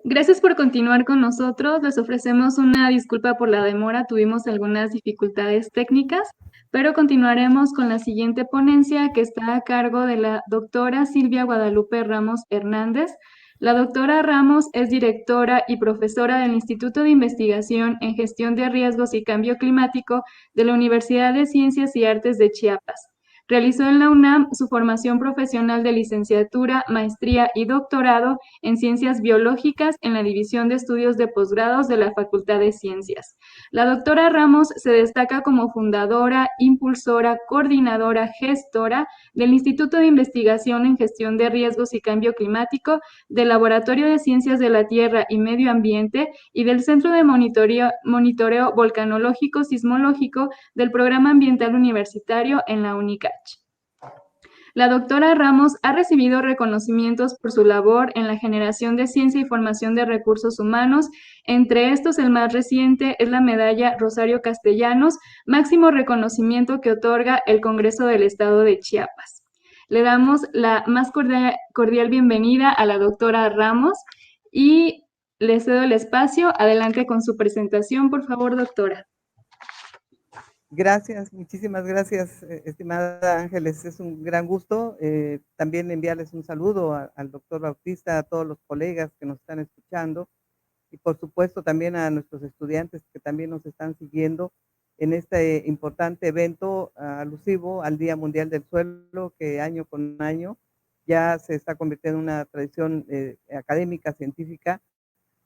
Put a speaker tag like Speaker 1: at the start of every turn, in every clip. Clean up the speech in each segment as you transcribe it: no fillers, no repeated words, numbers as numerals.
Speaker 1: Gracias por continuar con nosotros. Les ofrecemos una disculpa por la demora. Tuvimos algunas dificultades técnicas, pero continuaremos con la siguiente ponencia que está a cargo de la doctora Silvia Guadalupe Ramos Hernández. La doctora Ramos es directora y profesora del Instituto de Investigación en Gestión de Riesgos y Cambio Climático de la Universidad de Ciencias y Artes de Chiapas. Realizó en la UNAM su formación profesional de licenciatura, maestría y doctorado en Ciencias Biológicas en la División de Estudios de Posgrados de la Facultad de Ciencias. La doctora Ramos se destaca como fundadora, impulsora, coordinadora, gestora del Instituto de Investigación en Gestión de Riesgos y Cambio Climático, del Laboratorio de Ciencias de la Tierra y Medio Ambiente y del Centro de Monitoreo Volcanológico Sismológico del Programa Ambiental Universitario en la UNICACH. La doctora Ramos ha recibido reconocimientos por su labor en la generación de ciencia y formación de recursos humanos. Entre estos, el más reciente es la medalla Rosario Castellanos, máximo reconocimiento que otorga el Congreso del Estado de Chiapas. Le damos la más cordial bienvenida a la doctora Ramos y le cedo el espacio. Adelante con su presentación, por favor, doctora.
Speaker 2: Gracias, muchísimas gracias, estimada Ángeles. Es un gran gusto. También enviarles un saludo al doctor Bautista, a todos los colegas que nos están escuchando y por supuesto también a nuestros estudiantes que también nos están siguiendo en este importante evento alusivo al Día Mundial del Suelo, que año con año ya se está convirtiendo en una tradición académica, científica,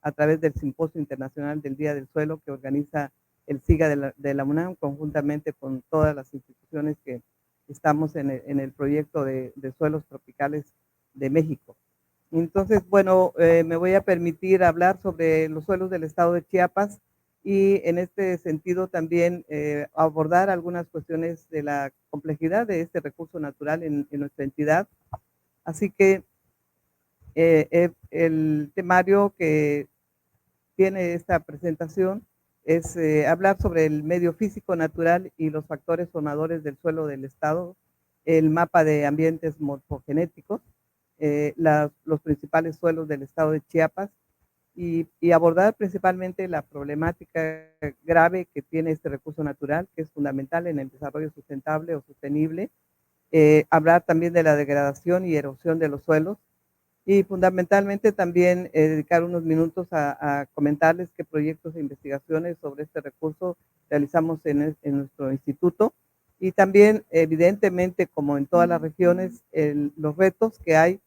Speaker 2: a través del Simposio Internacional del Día del Suelo que organiza el SIGA de la UNAM, conjuntamente con todas las instituciones que estamos en el proyecto de suelos tropicales de México. Entonces, bueno, me voy a permitir hablar sobre los suelos del estado de Chiapas y en este sentido también abordar algunas cuestiones de la complejidad de este recurso natural en nuestra entidad. Así que el temario que tiene esta presentación es hablar sobre el medio físico natural y los factores formadores del suelo del estado, el mapa de ambientes morfogenéticos, los principales suelos del estado de Chiapas y abordar principalmente la problemática grave que tiene este recurso natural, que es fundamental en el desarrollo sustentable o sostenible, hablar también de la degradación y erosión de los suelos, y fundamentalmente también dedicar unos minutos a comentarles qué proyectos e investigaciones sobre este recurso realizamos en nuestro instituto y también evidentemente como en todas las regiones los retos que hay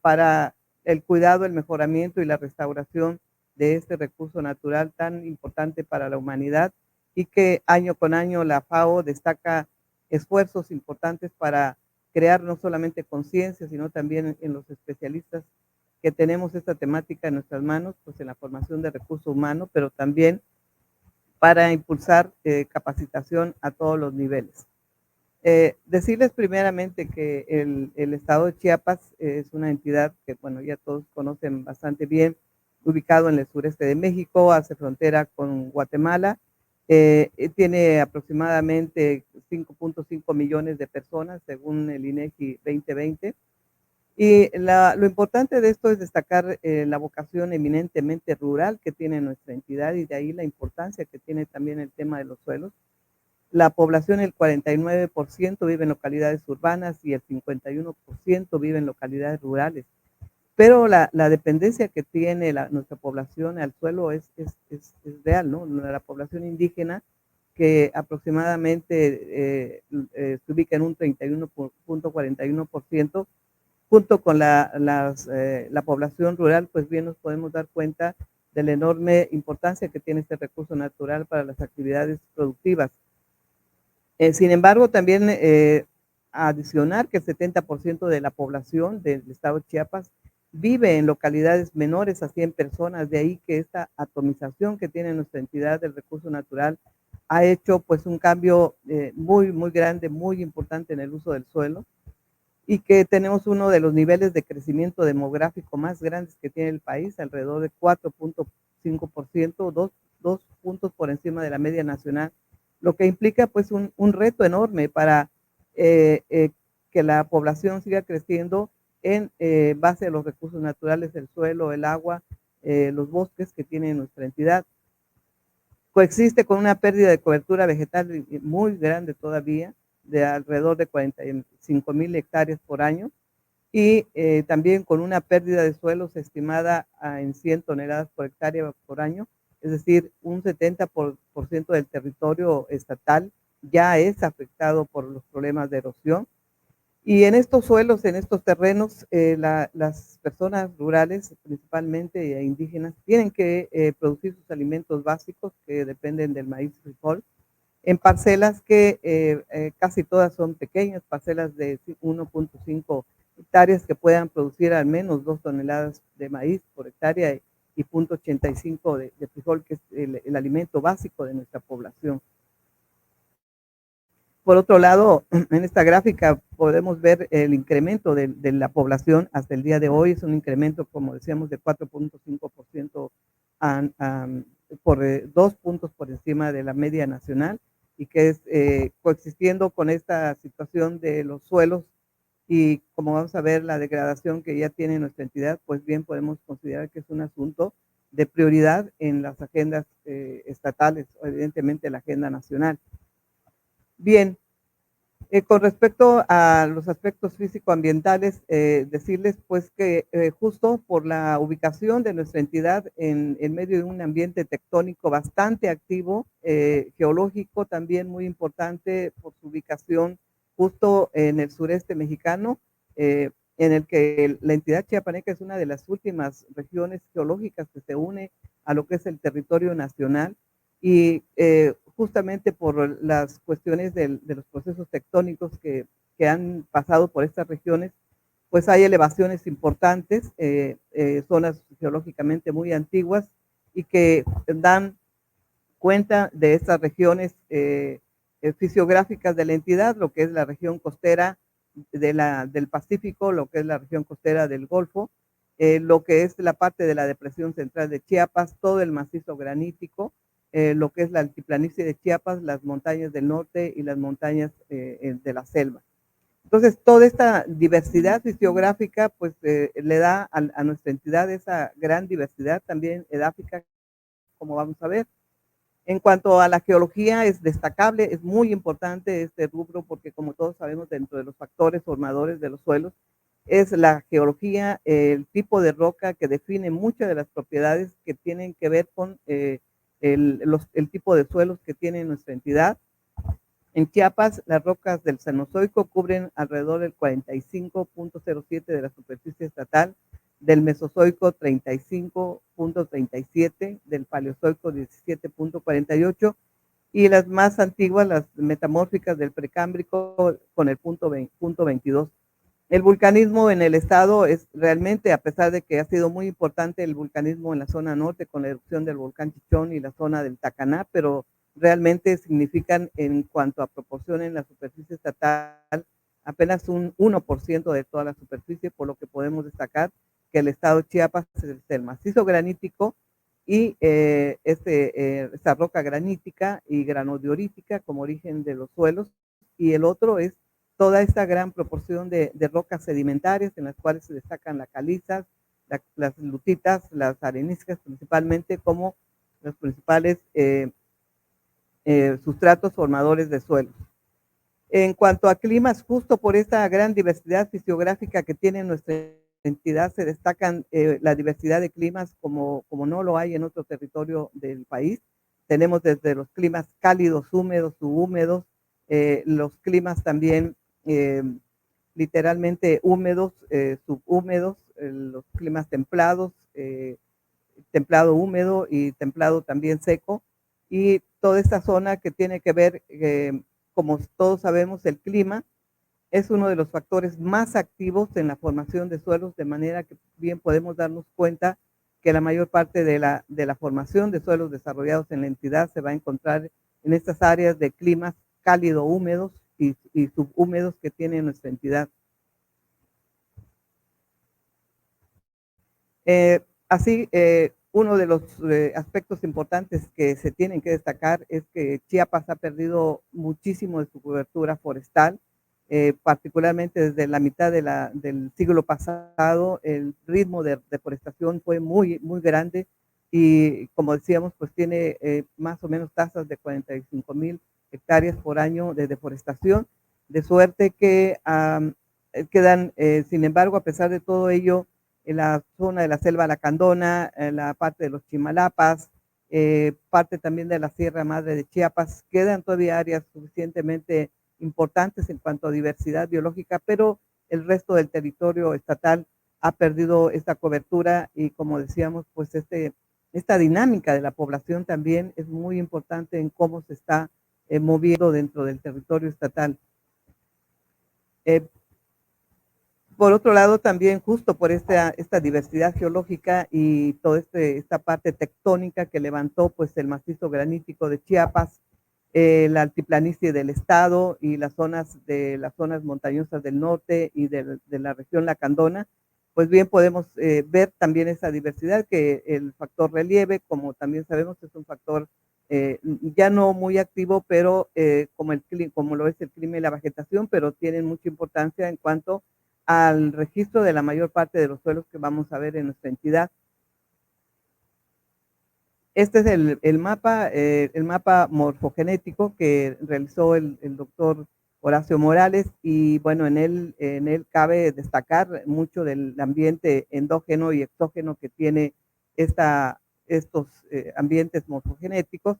Speaker 2: para el cuidado, el mejoramiento y la restauración de este recurso natural tan importante para la humanidad y que año con año la FAO destaca esfuerzos importantes para crear no solamente conciencia, sino también en los especialistas que tenemos esta temática en nuestras manos, pues en la formación de recursos humanos, pero también para impulsar capacitación a todos los niveles. Decirles primeramente que el estado de Chiapas es una entidad que, bueno, ya todos conocen bastante bien, ubicado en el sureste de México, hace frontera con Guatemala, tiene aproximadamente 5.5 millones de personas según el INEGI 2020. Y lo importante de esto es destacar la vocación eminentemente rural que tiene nuestra entidad y de ahí la importancia que tiene también el tema de los suelos. La población, el 49% vive en localidades urbanas y el 51% vive en localidades rurales. Pero la dependencia que tiene nuestra población al suelo es real, ¿no? La población indígena, que aproximadamente se ubica en un 31.41%, junto con la población rural, pues bien nos podemos dar cuenta de la enorme importancia que tiene este recurso natural para las actividades productivas. Sin embargo, también adicionar que el 70% de la población del estado de Chiapas vive en localidades menores a 100 personas, de ahí que esta atomización que tiene nuestra entidad del recurso natural ha hecho pues un cambio muy, muy grande, muy importante en el uso del suelo y que tenemos uno de los niveles de crecimiento demográfico más grandes que tiene el país, alrededor de 4.5%, dos puntos por encima de la media nacional, lo que implica pues un reto enorme para que la población siga creciendo en base a los recursos naturales, el suelo, el agua los bosques que tiene nuestra entidad. Coexiste con una pérdida de cobertura vegetal muy grande todavía, de alrededor de 45,000 hectáreas por año, y también con una pérdida de suelos estimada en 100 toneladas por hectárea por año, es decir, un 70% del territorio estatal ya es afectado por los problemas de erosión. Y en estos suelos, en estos terrenos, las personas rurales, principalmente indígenas, tienen que producir sus alimentos básicos que dependen del maíz frijol en parcelas que casi todas son pequeñas, parcelas de 1.5 hectáreas que puedan producir al menos 2 toneladas de maíz por hectárea y 0.85 de frijol, que es el alimento básico de nuestra población. Por otro lado, en esta gráfica podemos ver el incremento de la población hasta el día de hoy. Es un incremento, como decíamos, de 4.5% por 2 puntos por encima de la media nacional, y que es coexistiendo con esta situación de los suelos y como vamos a ver la degradación que ya tiene nuestra entidad, pues bien podemos considerar que es un asunto de prioridad en las agendas estatales, o evidentemente la agenda nacional. Bien, con respecto a los aspectos físico-ambientales, decirles pues que justo por la ubicación de nuestra entidad en medio de un ambiente tectónico bastante activo, geológico también muy importante por su ubicación justo en el sureste mexicano, en el que la entidad chiapaneca es una de las últimas regiones geológicas que se une a lo que es el territorio nacional, y justamente por las cuestiones de los procesos tectónicos que han pasado por estas regiones, pues hay elevaciones importantes, zonas geológicamente muy antiguas y que dan cuenta de estas regiones fisiográficas de la entidad, lo que es la región costera del Pacífico, lo que es la región costera del Golfo, lo que es la parte de la depresión central de Chiapas, todo el macizo granítico, lo que es la altiplanicie de Chiapas, las montañas del norte y las montañas de la selva. Entonces, toda esta diversidad fisiográfica, pues, le da a nuestra entidad esa gran diversidad también edáfica, como vamos a ver. En cuanto a la geología, es destacable, es muy importante este rubro porque, como todos sabemos, dentro de los factores formadores de los suelos, es la geología, el tipo de roca que define muchas de las propiedades que tienen que ver con el tipo de suelos que tiene nuestra entidad. En Chiapas, las rocas del Cenozoico cubren alrededor del 45.07 de la superficie estatal, del Mesozoico 35.37, del Paleozoico 17.48, y las más antiguas, las metamórficas del Precámbrico, con el punto 22. El vulcanismo en el estado es realmente, a pesar de que ha sido muy importante el vulcanismo en la zona norte con la erupción del volcán Chichón y la zona del Tacaná, pero realmente significan en cuanto a proporción en la superficie estatal apenas un 1% de toda la superficie, por lo que podemos destacar que el estado de Chiapas es el macizo granítico y esta roca granítica y granodiorítica como origen de los suelos, y el otro es toda esta gran proporción de rocas sedimentarias en las cuales se destacan las calizas, las lutitas, las areniscas principalmente como los principales sustratos formadores de suelos. En cuanto a climas, justo por esta gran diversidad fisiográfica que tiene nuestra entidad, se destacan la diversidad de climas como no lo hay en otro territorio del país. Tenemos desde los climas cálidos, húmedos, subhúmedos, los climas también literalmente húmedos, subhúmedos, los climas templados, templado húmedo y templado también seco, y toda esta zona que tiene que ver, como todos sabemos, el clima es uno de los factores más activos en la formación de suelos, de manera que bien podemos darnos cuenta que la mayor parte de la formación de suelos desarrollados en la entidad se va a encontrar en estas áreas de climas cálido húmedos y subhúmedos que tiene nuestra entidad. Así, uno de los aspectos importantes que se tienen que destacar es que Chiapas ha perdido muchísimo de su cobertura forestal. particularmente desde la mitad del siglo pasado, el ritmo de deforestación fue muy, muy grande y como decíamos, pues tiene más o menos tasas de 45,000 hectáreas por año de deforestación, de suerte que quedan, sin embargo, a pesar de todo ello, en la zona de la selva lacandona, en la parte de los Chimalapas, parte también de la Sierra Madre de Chiapas, quedan todavía áreas suficientemente importantes en cuanto a diversidad biológica, pero el resto del territorio estatal ha perdido esta cobertura y como decíamos, pues esta dinámica de la población también es muy importante en cómo se está moviendo dentro del territorio estatal. Eh, por otro lado, también justo por esta diversidad geológica y toda esta parte tectónica que levantó pues el macizo granítico de Chiapas, la altiplanicie del estado y las zonas montañosas del norte y de la región lacandona, pues bien podemos ver también esa diversidad que el factor relieve, como también sabemos, es un factor ya no muy activo, pero como lo es el clima y la vegetación, pero tienen mucha importancia en cuanto al registro de la mayor parte de los suelos que vamos a ver en nuestra entidad. Este es el mapa morfogenético que realizó el doctor Horacio Morales y bueno, en él cabe destacar mucho del ambiente endógeno y exógeno que tiene estos ambientes morfogenéticos.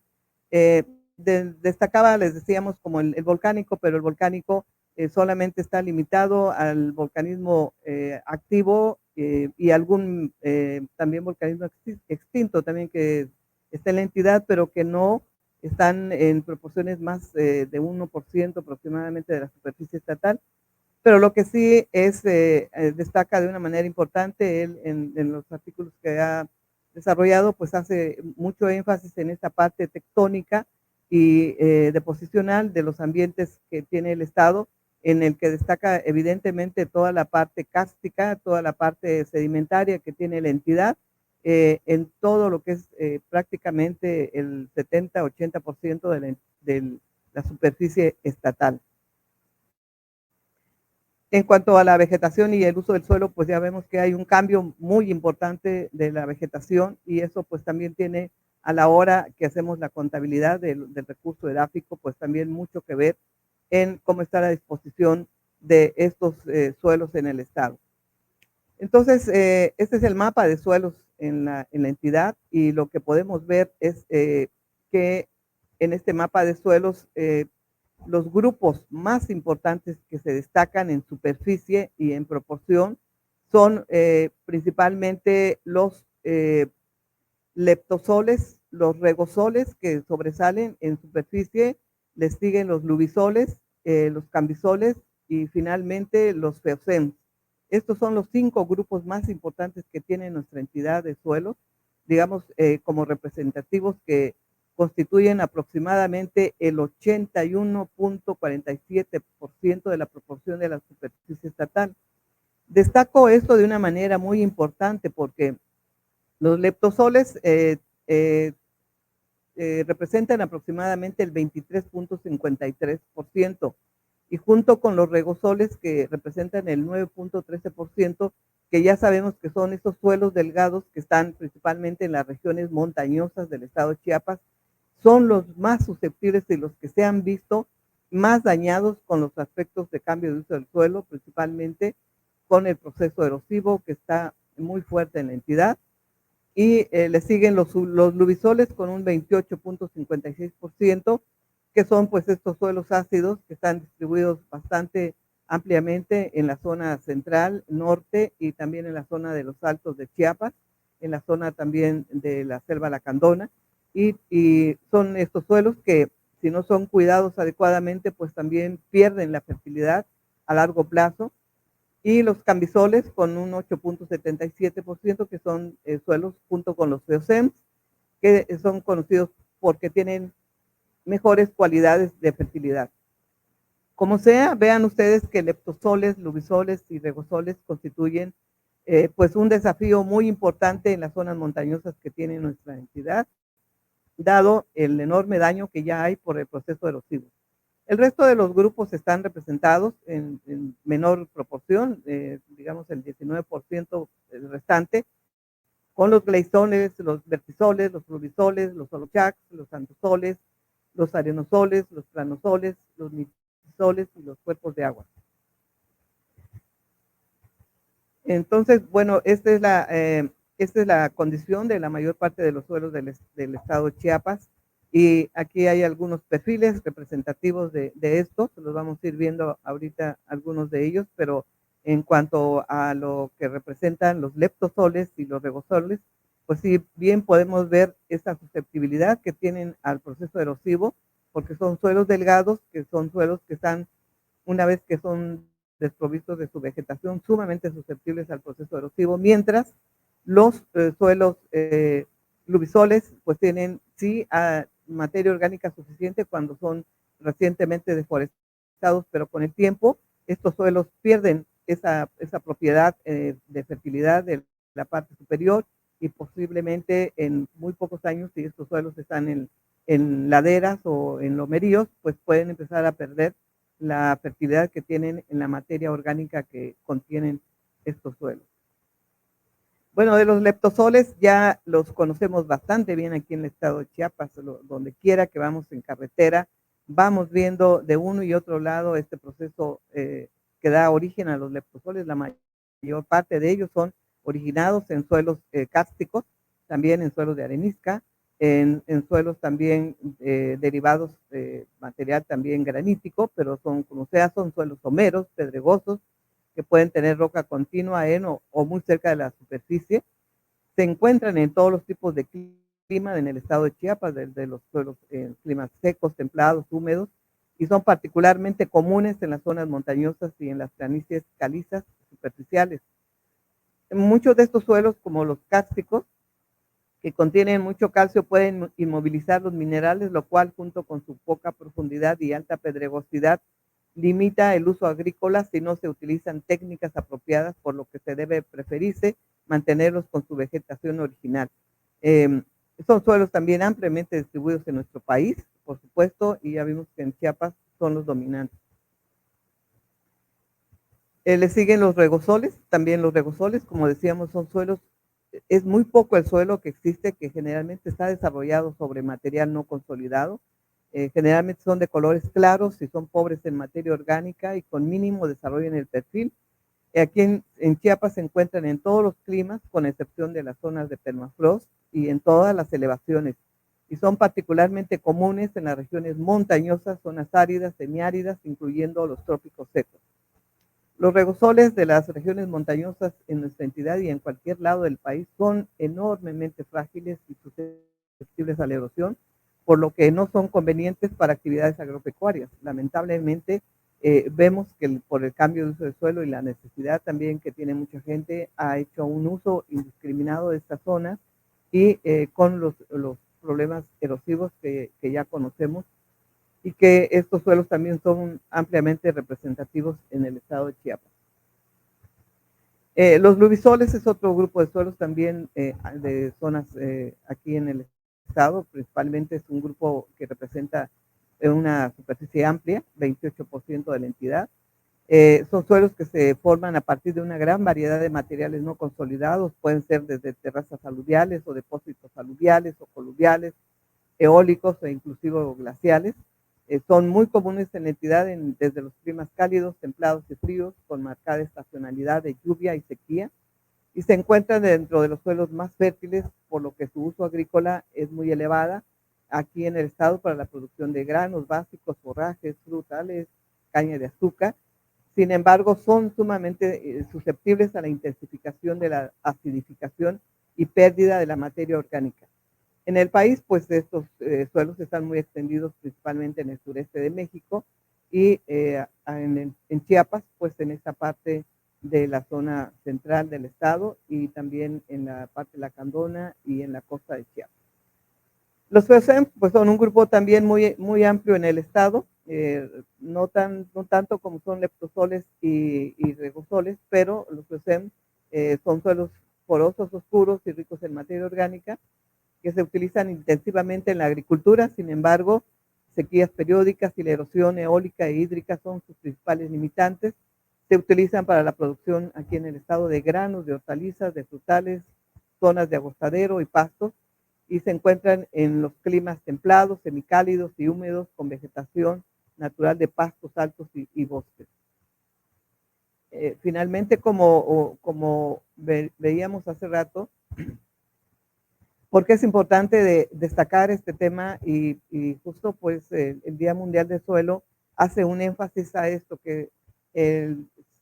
Speaker 2: Destacaba, les decíamos, como el volcánico, pero el volcánico solamente está limitado al volcanismo activo y algún también volcanismo extinto también que está en la entidad, pero que no están en proporciones más de 1% aproximadamente de la superficie estatal. Pero lo que sí destaca de una manera importante, él en los artículos que ha desarrollado, pues hace mucho énfasis en esta parte tectónica y deposicional de los ambientes que tiene el Estado, en el que destaca evidentemente toda la parte cárstica, toda la parte sedimentaria que tiene la entidad, en todo lo que es prácticamente el 70-80% de la superficie estatal. En cuanto a la vegetación y el uso del suelo, pues ya vemos que hay un cambio muy importante de la vegetación y eso pues también tiene a la hora que hacemos la contabilidad del recurso edáfico, pues también mucho que ver en cómo está la disposición de estos suelos en el estado. Entonces, este es el mapa de suelos en la entidad y lo que podemos ver es que en este mapa de suelos los grupos más importantes que se destacan en superficie y en proporción son principalmente los leptosoles, los regosoles que sobresalen en superficie, les siguen los lubisoles, los cambisoles y finalmente los feocems. Estos son los 5 grupos más importantes que tiene nuestra entidad de suelos, digamos como representativos que constituyen aproximadamente el 81.47% de la proporción de la superficie estatal. Destaco esto de una manera muy importante porque los leptosoles representan aproximadamente el 23.53% y junto con los regosoles que representan el 9.13%, que ya sabemos que son estos suelos delgados que están principalmente en las regiones montañosas del estado de Chiapas, son los más susceptibles y los que se han visto más dañados con los aspectos de cambio de uso del suelo, principalmente con el proceso erosivo que está muy fuerte en la entidad. Y le siguen los lubisoles con un 28.56%, que son pues estos suelos ácidos que están distribuidos bastante ampliamente en la zona central, norte y también en la zona de los altos de Chiapas, en la zona también de la selva lacandona. Y son estos suelos que si no son cuidados adecuadamente, pues también pierden la fertilidad a largo plazo. Y los cambisoles con un 8.77%, que son suelos junto con los feocems, que son conocidos porque tienen mejores cualidades de fertilidad. Como sea, vean ustedes que leptosoles, lubisoles y regosoles constituyen pues un desafío muy importante en las zonas montañosas que tiene nuestra entidad, dado el enorme daño que ya hay por el proceso erosivo. El resto de los grupos están representados en menor proporción, digamos el 19% restante, con los gleisoles, los vertisoles, los fluvisoles, los holochacs, los antosoles, los arenosoles, los planosoles, los nitisoles y los cuerpos de agua. Entonces, bueno, esta es la condición de la mayor parte de los suelos del estado de Chiapas, y aquí hay algunos perfiles representativos de esto, los vamos a ir viendo ahorita algunos de ellos, pero en cuanto a lo que representan los leptosoles y los regosoles, pues sí, bien podemos ver esta susceptibilidad que tienen al proceso erosivo, porque son suelos delgados, que son suelos que están, una vez que son desprovistos de su vegetación, sumamente susceptibles al proceso erosivo, mientras los suelos fluvisoles pues tienen sí materia orgánica suficiente cuando son recientemente deforestados, pero con el tiempo estos suelos pierden esa propiedad de fertilidad de la parte superior, y posiblemente en muy pocos años, si estos suelos están en laderas o en lomeríos, pues pueden empezar a perder la fertilidad que tienen en la materia orgánica que contienen estos suelos. Bueno, de los leptosoles ya los conocemos bastante bien aquí en el estado de Chiapas, donde quiera que vamos en carretera, vamos viendo de uno y otro lado este proceso que da origen a los leptosoles. La mayor parte de ellos son originados en suelos cársticos, también en suelos de arenisca, en suelos también derivados de material también granítico, pero son, como sea, son suelos someros, pedregosos, que pueden tener roca continua en o muy cerca de la superficie. Se encuentran en todos los tipos de clima en el estado de Chiapas, desde los suelos en climas secos, templados, húmedos, y son particularmente comunes en las zonas montañosas y en las planicies calizas superficiales. Muchos de estos suelos, como los cársticos, que contienen mucho calcio, pueden inmovilizar los minerales, lo cual, junto con su poca profundidad y alta pedregosidad, limita el uso agrícola si no se utilizan técnicas apropiadas, por lo que se debe preferirse mantenerlos con su vegetación original. Son suelos también ampliamente distribuidos en nuestro país, por supuesto, y ya vimos que en Chiapas son los dominantes. Le siguen los regosoles. También los regosoles, como decíamos, son suelos, es muy poco el suelo que existe, que generalmente está desarrollado sobre material no consolidado. Generalmente son de colores claros y son pobres en materia orgánica y con mínimo desarrollo en el perfil. Aquí en Chiapas se encuentran en todos los climas, con excepción de las zonas de permafrost, y en todas las elevaciones, y son particularmente comunes en las regiones montañosas, zonas áridas, semiáridas, incluyendo los trópicos secos. Los regosoles de las regiones montañosas en nuestra entidad y en cualquier lado del país son enormemente frágiles y susceptibles a la erosión, por lo que no son convenientes para actividades agropecuarias. Lamentablemente, vemos que por el cambio de uso del suelo y la necesidad también que tiene mucha gente, ha hecho un uso indiscriminado de estas zonas, y con los problemas erosivos que ya conocemos, y que estos suelos también son ampliamente representativos en el estado de Chiapas. Los fluvisoles es otro grupo de suelos también de zonas aquí en el estado. Principalmente es un grupo que representa una superficie amplia, 28% de la entidad. Son suelos que se forman a partir de una gran variedad de materiales no consolidados, pueden ser desde terrazas aluviales o depósitos aluviales o coluviales, eólicos e inclusive glaciales. Son muy comunes en la entidad desde los climas cálidos, templados y fríos, con marcada estacionalidad de lluvia y sequía, y se encuentran dentro de los suelos más fértiles, por lo que su uso agrícola es muy elevada aquí en el estado para la producción de granos básicos, forrajes, frutales, caña de azúcar. Sin embargo, son sumamente susceptibles a la intensificación de la acidificación y pérdida de la materia orgánica. En el país, pues estos suelos están muy extendidos principalmente en el sureste de México, y en Chiapas, pues en esta parte de la zona central del estado, y también en la parte de la Candona y en la costa de Chiapas. Los FEOSEM pues son un grupo también muy amplio en el estado, no tanto como son leptosoles y regosoles, pero los FEOSEM son suelos porosos, oscuros y ricos en materia orgánica, que se utilizan intensivamente en la agricultura. Sin embargo, sequías periódicas y la erosión eólica e hídrica son sus principales limitantes. Se utilizan para la producción aquí en el estado de granos, de hortalizas, de frutales, zonas de agostadero y pastos, y se encuentran en los climas templados, semicálidos y húmedos, con vegetación natural de pastos altos y bosques. Finalmente, como veíamos hace rato, porque es importante destacar este tema y justo pues el Día Mundial del Suelo hace un énfasis a esto, que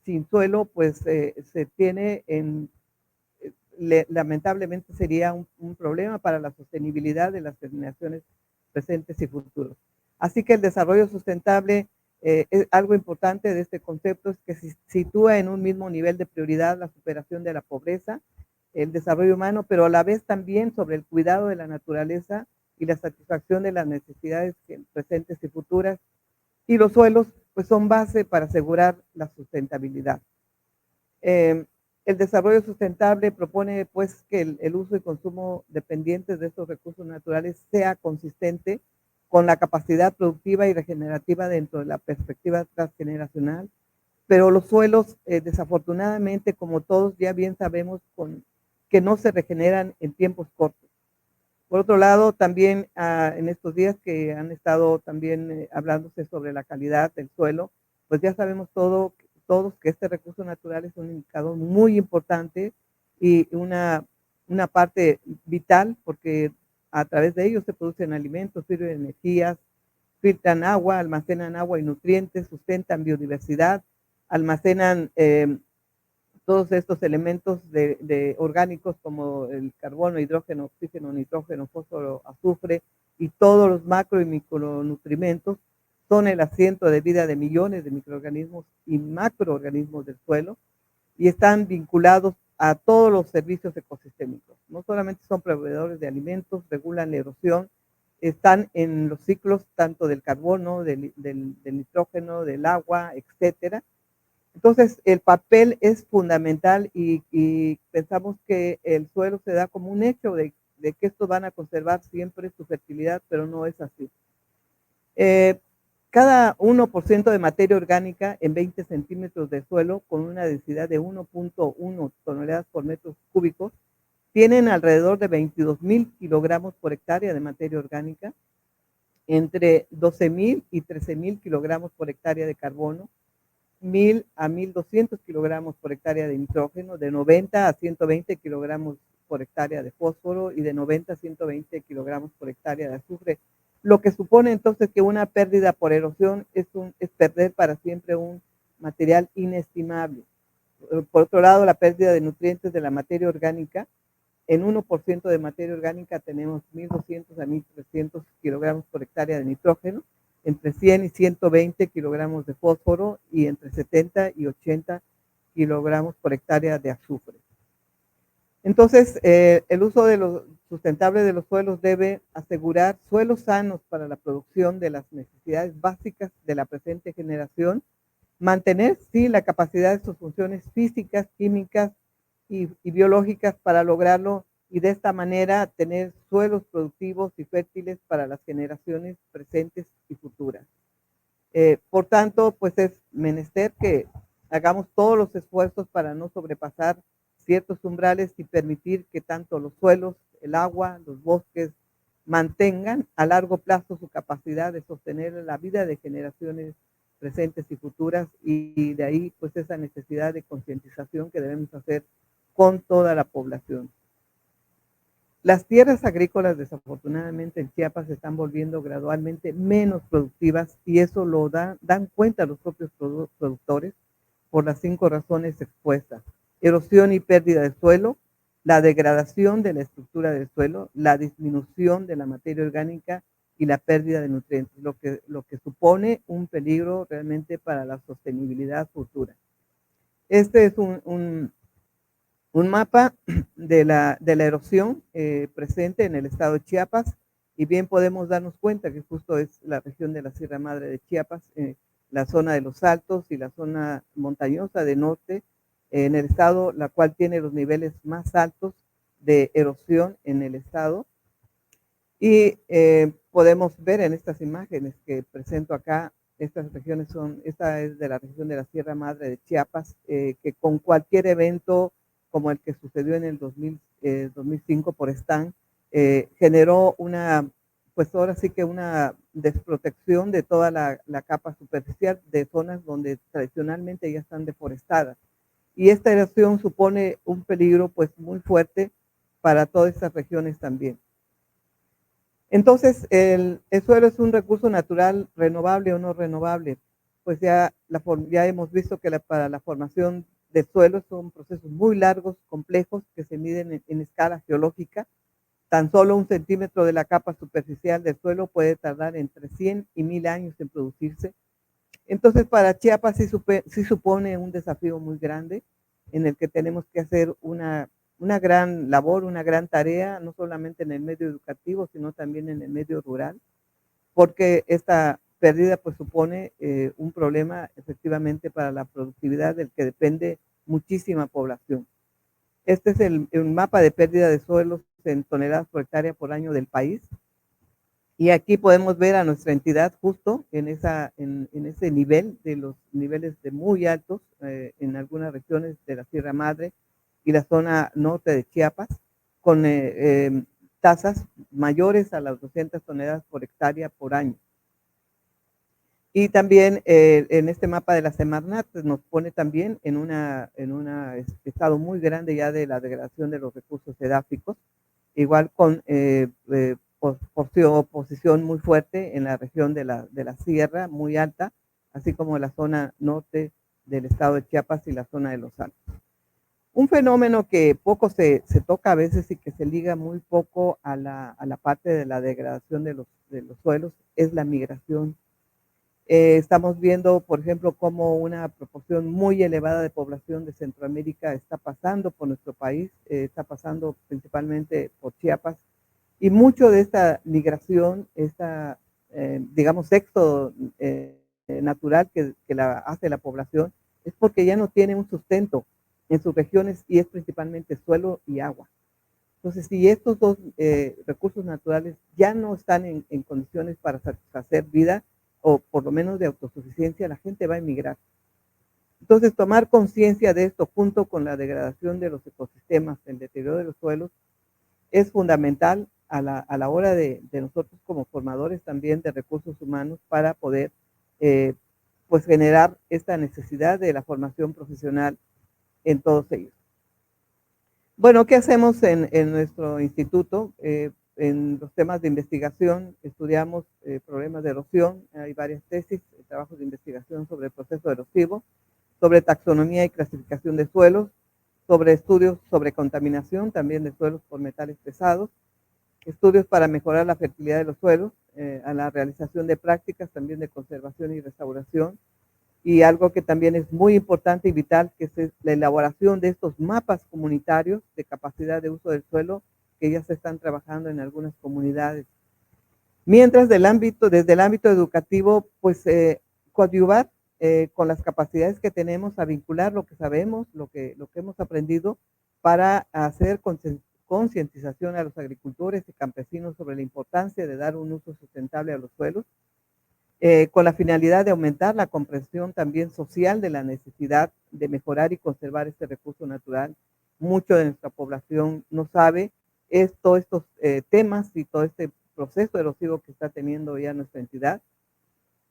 Speaker 2: sin suelo pues se tiene lamentablemente sería un problema para la sostenibilidad de las generaciones presentes y futuras. Así que el desarrollo sustentable, es algo importante de este concepto, es que se sitúa en un mismo nivel de prioridad la superación de la pobreza, el desarrollo humano, pero a la vez también sobre el cuidado de la naturaleza y la satisfacción de las necesidades presentes y futuras. Y los suelos pues son base para asegurar la sustentabilidad. El desarrollo sustentable propone pues que el uso y consumo dependientes de estos recursos naturales sea consistente con la capacidad productiva y regenerativa dentro de la perspectiva transgeneracional, pero los suelos desafortunadamente, como todos ya bien sabemos, que no se regeneran en tiempos cortos. Por otro lado, también en estos días que han estado también hablándose sobre la calidad del suelo, pues ya sabemos todos que este recurso natural es un indicador muy importante y una parte vital, porque a través de ellos se producen alimentos, sirven energías, filtran agua, almacenan agua y nutrientes, sustentan biodiversidad, almacenan todos estos elementos orgánicos como el carbono, hidrógeno, oxígeno, nitrógeno, fósforo, azufre y todos los macro y micronutrientes son el asiento de vida de millones de microorganismos y macroorganismos del suelo y están vinculados a todos los servicios ecosistémicos. No solamente son proveedores de alimentos, regulan la erosión, están en los ciclos tanto del carbono, del nitrógeno, del agua, etcétera. Entonces, el papel es fundamental y pensamos que el suelo se da como un hecho de que estos van a conservar siempre su fertilidad, pero no es así. Cada 1% de materia orgánica en 20 centímetros de suelo con una densidad de 1.1 toneladas por metros cúbicos tienen alrededor de 22,000 kilogramos por hectárea de materia orgánica, entre 12,000 y 13,000 kilogramos por hectárea de carbono, 1,000 a 1,200 kilogramos por hectárea de nitrógeno, de 90 a 120 kilogramos por hectárea de fósforo y de 90 a 120 kilogramos por hectárea de azufre, lo que supone entonces que una pérdida por erosión es perder para siempre un material inestimable. Por otro lado, la pérdida de nutrientes de la materia orgánica, en 1% de materia orgánica tenemos 1,200 a 1,300 kilogramos por hectárea de nitrógeno, entre 100 y 120 kilogramos de fósforo y entre 70 y 80 kilogramos por hectárea de azufre. Entonces, el uso sustentable de los suelos debe asegurar suelos sanos para la producción de las necesidades básicas de la presente generación, mantener, sí, la capacidad de sus funciones físicas, químicas y biológicas para lograrlo y de esta manera tener suelos productivos y fértiles para las generaciones presentes y futuras. Por tanto, pues es menester que hagamos todos los esfuerzos para no sobrepasar ciertos umbrales y permitir que tanto los suelos, el agua, los bosques mantengan a largo plazo su capacidad de sostener la vida de generaciones presentes y futuras, y de ahí pues esa necesidad de concientización que debemos hacer con toda la población. Las tierras agrícolas desafortunadamente en Chiapas se están volviendo gradualmente menos productivas y eso lo dan cuenta los propios productores por las 5 razones expuestas: erosión y pérdida de suelo, la degradación de la estructura del suelo, la disminución de la materia orgánica y la pérdida de nutrientes, lo que supone un peligro realmente para la sostenibilidad futura. Este es un mapa de la erosión presente en el estado de Chiapas, y bien podemos darnos cuenta que justo es la región de la Sierra Madre de Chiapas, la zona de los Altos y la zona montañosa de norte en el estado, la cual tiene los niveles más altos de erosión en el estado. Y podemos ver en estas imágenes que presento acá, estas regiones esta es de la región de la Sierra Madre de Chiapas, que con cualquier evento como el que sucedió en el 2005 por Stan, generó pues ahora sí que una desprotección de toda la capa superficial de zonas donde tradicionalmente ya están deforestadas. Y esta erosión supone un peligro pues muy fuerte para todas estas regiones también. Entonces, el suelo es un recurso natural renovable o no renovable. Pues ya hemos visto que para la formación de suelos son procesos muy largos, complejos, que se miden en escala geológica. Tan solo 1 centímetro de la capa superficial del suelo puede tardar entre 100 y 1000 años en producirse. Entonces, para Chiapas sí supone un desafío muy grande en el que tenemos que hacer una gran labor, una gran tarea, no solamente en el medio educativo, sino también en el medio rural, porque esta pérdida pues supone un problema efectivamente para la productividad del que depende muchísima población. Este es el mapa de pérdida de suelos en toneladas por hectárea por año del país. Y aquí podemos ver a nuestra entidad justo en ese nivel, de los niveles de muy altos en algunas regiones de la Sierra Madre y la zona norte de Chiapas, con tasas mayores a las 200 toneladas por hectárea por año. Y también en este mapa de la Semarnat pues, nos pone también en un estado muy grande ya de la degradación de los recursos edáficos, igual con posición muy fuerte en la región de la sierra, muy alta, así como la zona norte del estado de Chiapas y la zona de los Altos. Un fenómeno que poco se toca a veces y que se liga muy poco a la parte de la degradación de los suelos es la migración. Estamos viendo, por ejemplo, cómo una proporción muy elevada de población de Centroamérica está pasando por nuestro país, está pasando principalmente por Chiapas, y mucho de esta migración, digamos, éxodo natural que hace la población, es porque ya no tiene un sustento en sus regiones y es principalmente suelo y agua. Entonces, si estos dos recursos naturales ya no están en condiciones para satisfacer vida, o por lo menos de autosuficiencia, la gente va a emigrar. Entonces, tomar conciencia de esto junto con la degradación de los ecosistemas, el deterioro de los suelos, es fundamental a la hora de nosotros como formadores también de recursos humanos para poder pues generar esta necesidad de la formación profesional en todos ellos. Bueno, ¿qué hacemos en nuestro instituto? En los temas de investigación estudiamos problemas de erosión, hay varias tesis, trabajos de investigación sobre el proceso erosivo, sobre taxonomía y clasificación de suelos, sobre estudios sobre contaminación también de suelos por metales pesados, estudios para mejorar la fertilidad de los suelos, a la realización de prácticas también de conservación y restauración, y algo que también es muy importante y vital, que es la elaboración de estos mapas comunitarios de capacidad de uso del suelo que ya se están trabajando en algunas comunidades. Mientras desde el ámbito educativo, pues coadyuvar con las capacidades que tenemos a vincular lo que sabemos, lo que hemos aprendido, para hacer concientización a los agricultores y campesinos sobre la importancia de dar un uso sustentable a los suelos, con la finalidad de aumentar la comprensión también social de la necesidad de mejorar y conservar este recurso natural. Mucho de nuestra población no sabe todos estos temas y todo este proceso erosivo que está teniendo ya nuestra entidad.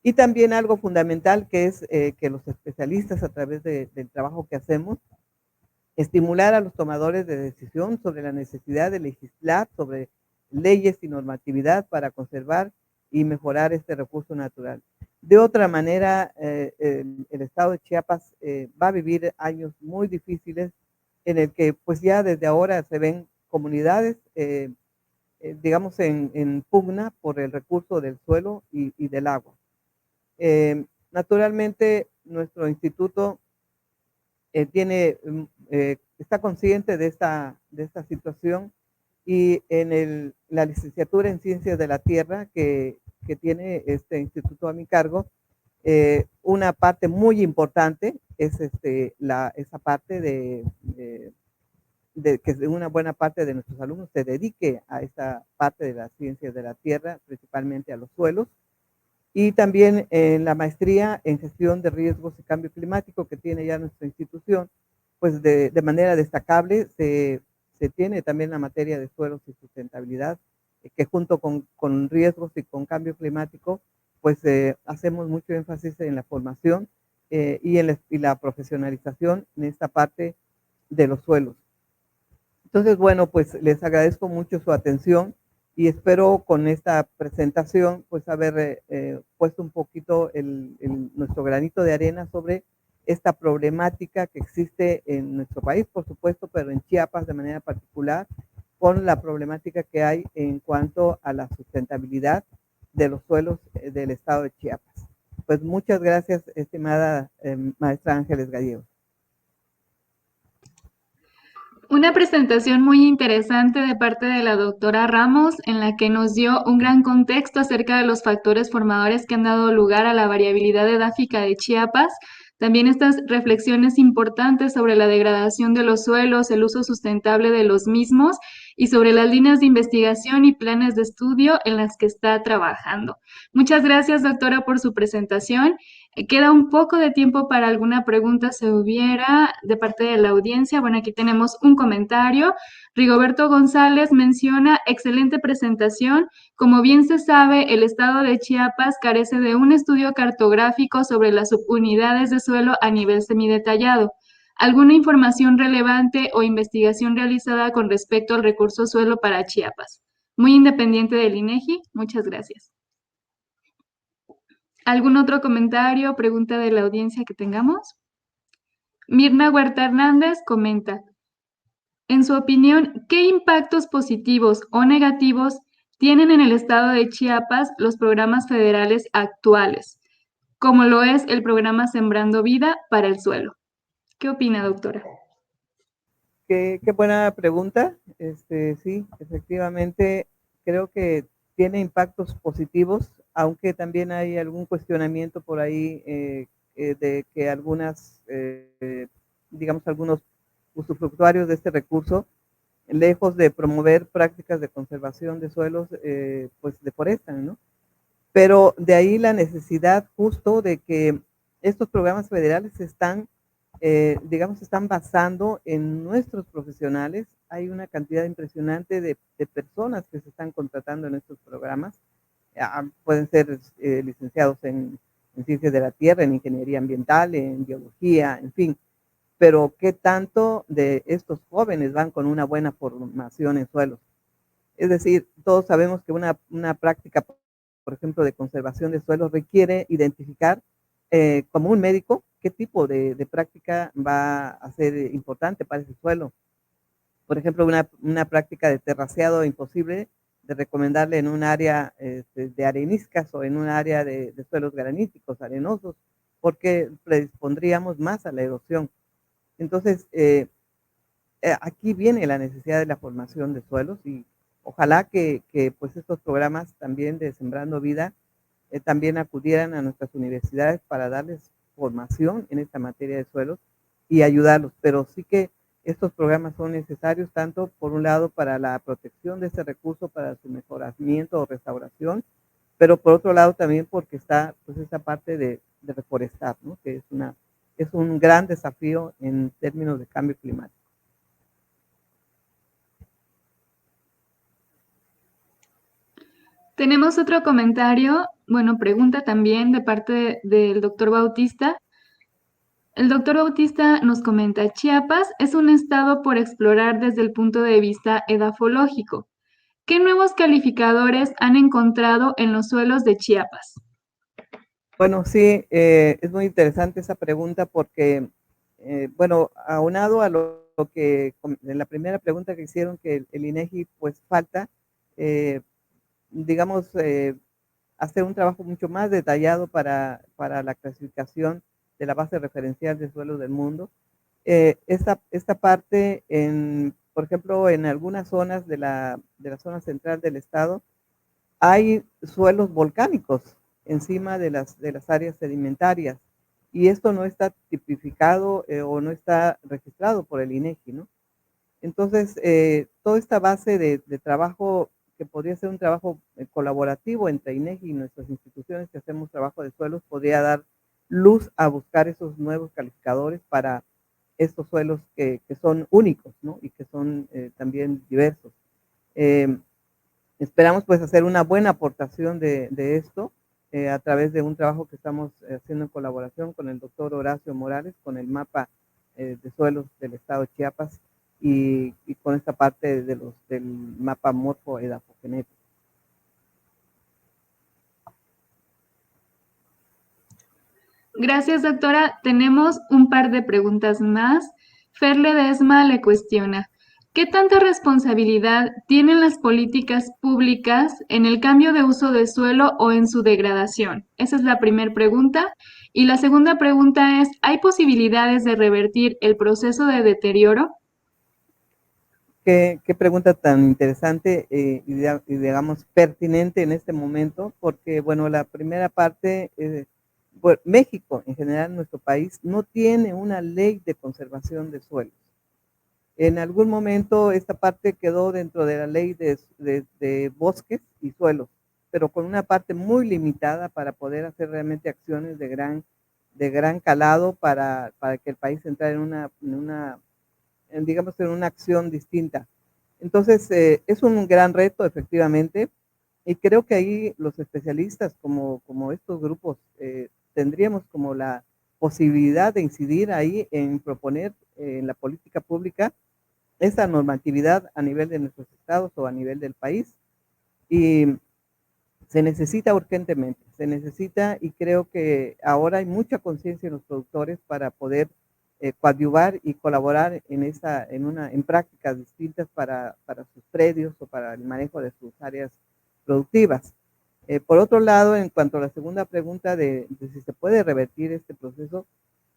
Speaker 2: Y también algo fundamental que es que los especialistas a través del trabajo que hacemos, estimular a los tomadores de decisión sobre la necesidad de legislar sobre leyes y normatividad para conservar y mejorar este recurso natural. De otra manera, el estado de Chiapas va a vivir años muy difíciles en el que pues ya desde ahora se ven comunidades, digamos, en pugna por el recurso del suelo y del agua. Naturalmente, nuestro instituto está consciente de esta situación, y en la licenciatura en Ciencias de la Tierra que tiene este instituto a mi cargo, una parte muy importante es esa parte de de que una buena parte de nuestros alumnos se dedique a esta parte de las ciencias de la tierra, principalmente a los suelos. Y también en la maestría en gestión de riesgos y cambio climático que tiene ya nuestra institución, pues de manera destacable se tiene también la materia de suelos y sustentabilidad, que junto con riesgos y con cambio climático, pues hacemos mucho énfasis en la formación y la profesionalización en esta parte de los suelos. Entonces, bueno, pues les agradezco mucho su atención y espero con esta presentación pues haber puesto un poquito nuestro granito de arena sobre esta problemática que existe en nuestro país, por supuesto, pero en Chiapas de manera particular, con la problemática que hay en cuanto a la sustentabilidad de los suelos del estado de Chiapas. Pues muchas gracias, estimada maestra Ángeles Gallegos.
Speaker 1: Una presentación muy interesante de parte de la doctora Ramos, en la que nos dio un gran contexto acerca de los factores formadores que han dado lugar a la variabilidad edáfica de Chiapas. También estas reflexiones importantes sobre la degradación de los suelos, el uso sustentable de los mismos y sobre las líneas de investigación y planes de estudio en las que está trabajando. Muchas gracias, doctora, por su presentación. Queda un poco de tiempo para alguna pregunta si hubiera de parte de la audiencia. Bueno, aquí tenemos un comentario. Rigoberto González menciona, excelente presentación. Como bien se sabe, el estado de Chiapas carece de un estudio cartográfico sobre las subunidades de suelo a nivel semidetallado. ¿Alguna información relevante o investigación realizada con respecto al recurso suelo para Chiapas? Muy independiente del INEGI, muchas gracias. ¿Algún otro comentario o pregunta de la audiencia que tengamos? Mirna Huerta Hernández comenta, en su opinión, ¿qué impactos positivos o negativos tienen en el estado de Chiapas los programas federales actuales, como lo es el programa Sembrando Vida para el Suelo? ¿Qué opina, doctora?
Speaker 2: Qué buena pregunta. Sí, efectivamente, creo que tiene impactos positivos, aunque también hay algún cuestionamiento por ahí de que digamos, algunos usufructuarios de este recurso, lejos de promover prácticas de conservación de suelos, pues deforestan, ¿no? Pero de ahí la necesidad justo de que estos programas federales digamos, están basando en nuestros profesionales. Hay una cantidad impresionante de personas que se están contratando en estos programas. Pueden ser licenciados en ciencias de la tierra, en ingeniería ambiental, en biología, en fin. Pero ¿qué tanto de estos jóvenes van con una buena formación en suelos? Es decir, todos sabemos que una práctica, por ejemplo, de conservación de suelos requiere identificar como un médico qué tipo de práctica va a ser importante para ese suelo. Por ejemplo, una práctica de terraceado imposible de recomendarle en un área de areniscas o en un área de suelos graníticos, arenosos, porque predispondríamos más a la erosión. Entonces, aquí viene la necesidad de la formación de suelos y ojalá que pues estos programas también de Sembrando Vida también acudieran a nuestras universidades para darles formación en esta materia de suelos y ayudarlos. Pero sí que estos programas son necesarios tanto por un lado para la protección de este recurso, para su mejoramiento o restauración, pero por otro lado también porque está pues esta parte de reforestar, ¿no? Que es un gran desafío en términos de cambio climático.
Speaker 1: Tenemos otro comentario, bueno, pregunta también de parte del doctor Bautista. El doctor Bautista nos comenta, Chiapas es un estado por explorar desde el punto de vista edafológico. ¿Qué nuevos calificadores han encontrado en los suelos de Chiapas?
Speaker 2: Bueno, sí, es muy interesante esa pregunta porque, bueno, aunado a lo que en la primera pregunta que hicieron, que el INEGI pues falta, digamos, hacer un trabajo mucho más detallado para la clasificación de la base referencial de suelos del mundo. Esta parte, por ejemplo, en algunas zonas de la zona central del estado, hay suelos volcánicos encima de las áreas sedimentarias y esto no está tipificado o no está registrado por el INEGI, ¿no? Entonces, toda esta base de trabajo que podría ser un trabajo colaborativo entre INEGI y nuestras instituciones que hacemos trabajo de suelos, podría dar luz a buscar esos nuevos calificadores para estos suelos que son únicos, ¿no? Y que son también diversos. Esperamos pues hacer una buena aportación de esto a través de un trabajo que estamos haciendo en colaboración con el doctor Horacio Morales, con el mapa de suelos del estado de Chiapas y con esta parte del mapa morfoedafogenético.
Speaker 1: Gracias, doctora. Tenemos un par de preguntas más. Fer Ledesma le cuestiona, ¿qué tanta responsabilidad tienen las políticas públicas en el cambio de uso de suelo o en su degradación? Esa es la primera pregunta. Y la segunda pregunta es, ¿hay posibilidades de revertir el proceso de deterioro?
Speaker 2: Qué pregunta tan interesante y digamos pertinente en este momento, porque bueno, la primera parte, bueno, México en general, nuestro país, no tiene una ley de conservación de suelos. En algún momento esta parte quedó dentro de la ley de bosques y suelos, pero con una parte muy limitada para poder hacer realmente acciones de gran calado para que el país entrara digamos, en una acción distinta. Entonces, es un gran reto, efectivamente, y creo que ahí los especialistas, como estos grupos, tendríamos como la posibilidad de incidir ahí en proponer en la política pública esa normatividad a nivel de nuestros estados o a nivel del país. Y se necesita urgentemente, se necesita y creo que ahora hay mucha conciencia en los productores para poder coadyuvar y colaborar en prácticas distintas para sus predios o para el manejo de sus áreas productivas. Por otro lado, en cuanto a la segunda pregunta de si se puede revertir este proceso,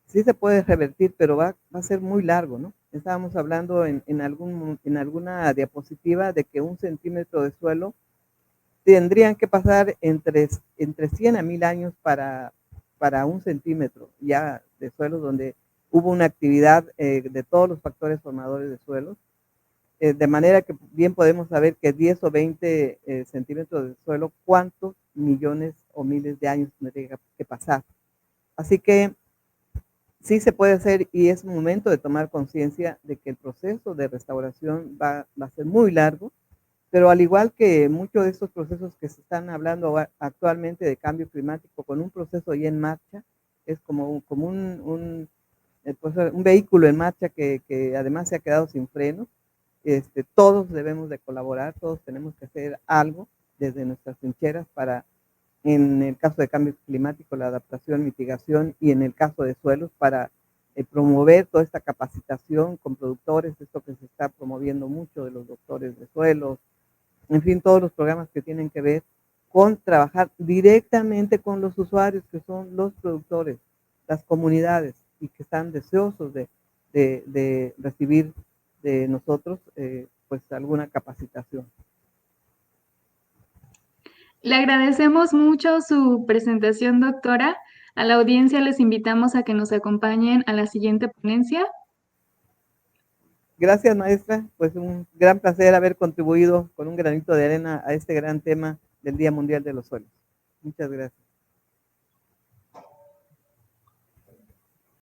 Speaker 2: sí se puede revertir, pero va a ser muy largo, ¿no? Estábamos hablando en alguna diapositiva de que 1 centímetro de suelo tendrían que pasar entre 100 a 1000 años para 1 centímetro ya de suelo donde hubo una actividad de todos los factores formadores de suelos, de manera que bien podemos saber que 10 o 20 centímetros de suelo, cuántos millones o miles de años tendría que pasar. Así que sí se puede hacer y es momento de tomar conciencia de que el proceso de restauración va a ser muy largo, pero al igual que muchos de estos procesos que se están hablando actualmente de cambio climático, con un proceso ya en marcha, es como pues, un vehículo en marcha que además se ha quedado sin freno. Todos debemos de colaborar, todos tenemos que hacer algo desde nuestras trincheras para, en el caso de cambio climático, la adaptación, mitigación, y en el caso de suelos, para promover toda esta capacitación con productores, esto que se está promoviendo mucho de los doctores de suelos, en fin, todos los programas que tienen que ver con trabajar directamente con los usuarios, que son los productores, las comunidades, y que están deseosos de recibir de nosotros pues alguna capacitación.
Speaker 1: Le agradecemos mucho su presentación, doctora. A la audiencia les invitamos a que nos acompañen a la siguiente ponencia.
Speaker 2: Gracias, maestra. Pues un gran placer haber contribuido con un granito de arena a este gran tema del Día Mundial de los Suelos. Muchas gracias.